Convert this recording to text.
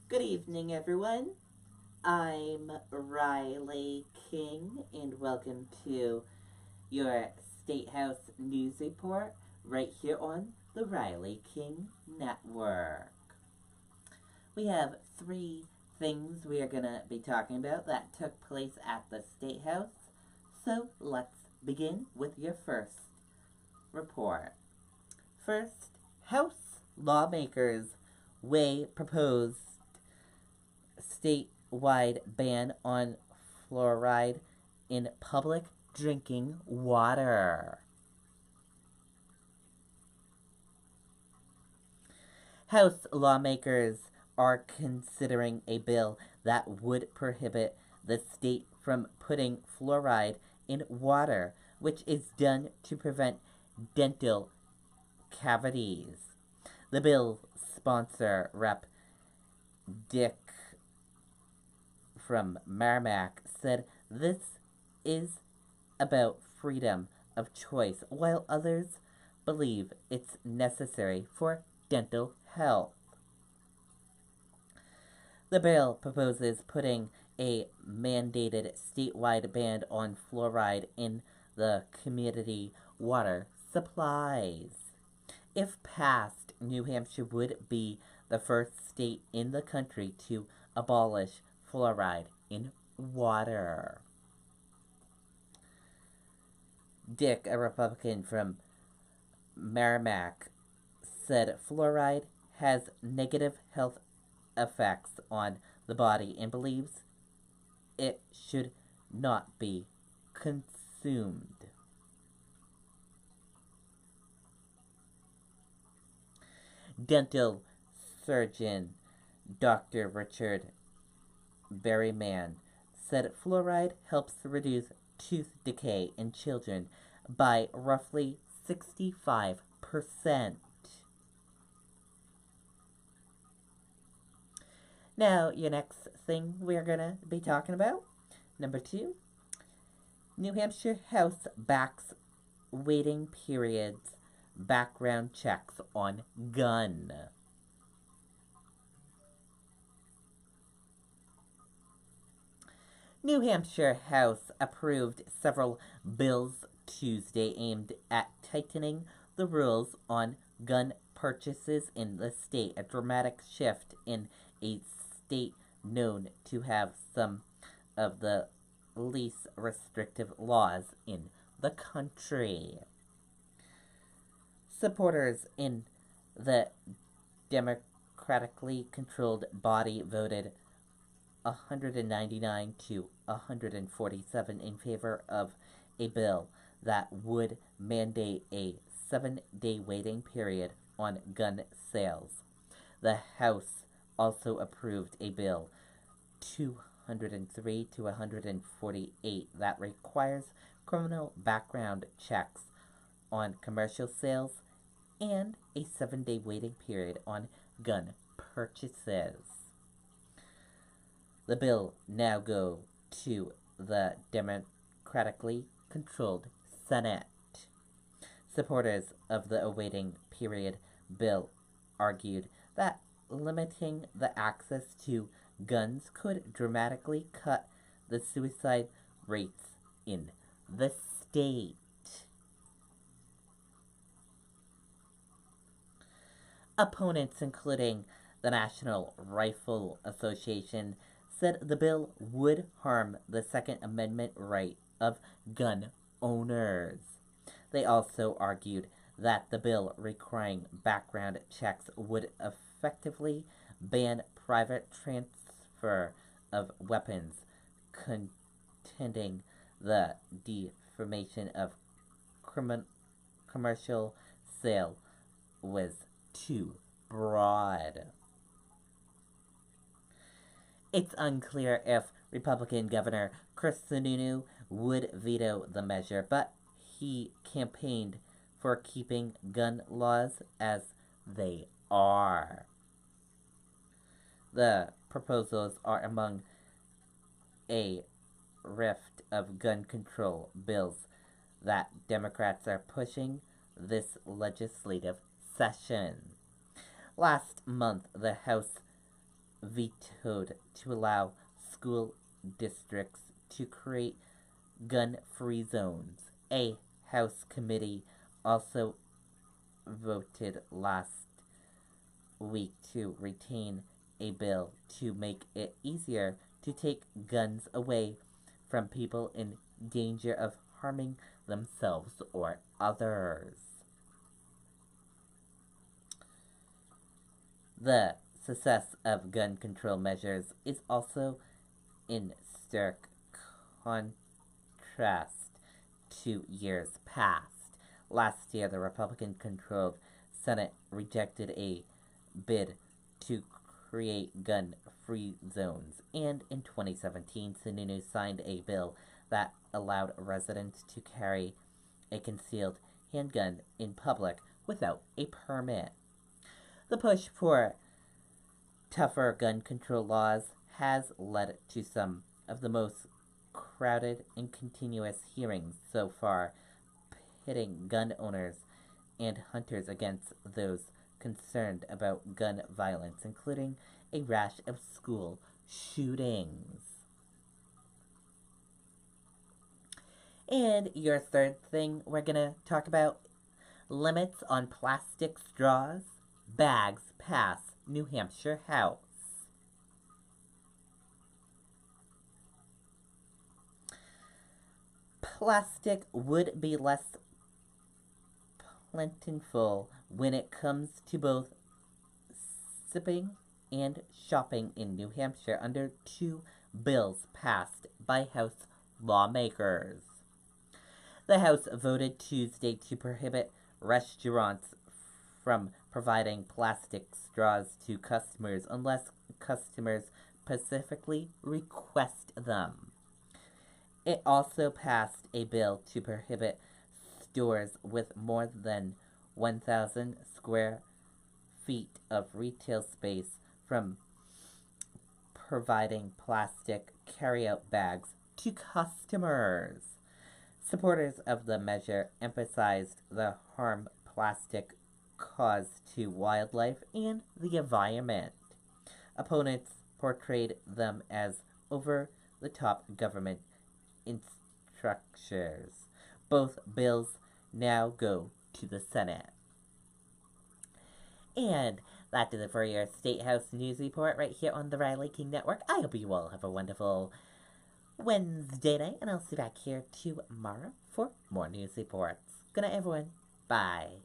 Good evening, everyone. I'm Riley King, and welcome to your State House News Report right here on the Riley King Network. We have three things we are going to be talking about that took place at the State House. So let's begin with your first report. First, House lawmakers weigh proposed statewide ban on fluoride in public drinking water. House lawmakers are considering a bill that would prohibit the state from putting fluoride in water, which is done to prevent dental cavities. The bill's sponsor, Rep. Dick from Merrimack, said this is about freedom of choice, while others believe it's necessary for dental health. The bill proposes putting a mandated statewide ban on fluoride in the community water supplies. If passed, New Hampshire would be the first state in the country to abolish fluoride in water. Dick, a Republican from Merrimack, said fluoride has negative health effects on the body and believes it should not be consumed. Dental surgeon Dr. Richard Berryman said fluoride helps reduce tooth decay in children by roughly 65%. Now, your next thing we're going to be talking about, number 2, New Hampshire House backs waiting periods background checks on gun. New Hampshire House approved several bills Tuesday aimed at tightening the rules on gun purchases in the state, a dramatic shift in a state known to have some of the least restrictive laws in the country. Supporters in the democratically controlled body voted 199 to 147 in favor of a bill that would mandate a 7-day waiting period on gun sales. The House also approved a bill 203 to 148 that requires criminal background checks on commercial sales and a 7-day waiting period on gun purchases. The bill now go to the democratically controlled Senate. Supporters of the awaiting period bill argued that limiting the access to guns could dramatically cut the suicide rates in the state. Opponents, including the National Rifle Association, said the bill would harm the Second Amendment right of gun owners. They also argued that the bill requiring background checks would effectively ban private transfer of weapons, contending the defamation of commercial sale was too broad. It's unclear if Republican Governor Chris Sununu would veto the measure, but he campaigned for keeping gun laws as they are. The proposals are among a rift of gun control bills that Democrats are pushing this legislative session. Last month, the House vetoed to allow school districts to create gun-free zones. A House committee also voted last week to retain a bill to make it easier to take guns away from people in danger of harming themselves or others. The success of gun control measures is also in stark contrast to years past. Last year, the Republican controlled Senate rejected a bid to create gun free zones, and in 2017, Sununu signed a bill that allowed residents to carry a concealed handgun in public without a permit. The push for tougher gun control laws has led to some of the most crowded and continuous hearings so far, pitting gun owners and hunters against those concerned about gun violence, including a rash of school shootings. And your third thing we're going to talk about, limits on plastic straws. Bags pass New Hampshire House. Plastic would be less plentiful when it comes to both sipping and shopping in New Hampshire under two bills passed by House lawmakers. The House voted Tuesday to prohibit restaurants from providing plastic straws to customers unless customers specifically request them. It also passed a bill to prohibit stores with more than 1,000 square feet of retail space from providing plastic carryout bags to customers. Supporters of the measure emphasized the harm plastic caused to wildlife and the environment. Opponents portrayed them as over-the-top government instructions. Both bills now go to the Senate. And that is it for your State House News Report right here on the Riley King Network. I hope you all have a wonderful Wednesday night, and I'll see you back here tomorrow for more news reports. Good night, everyone. Bye.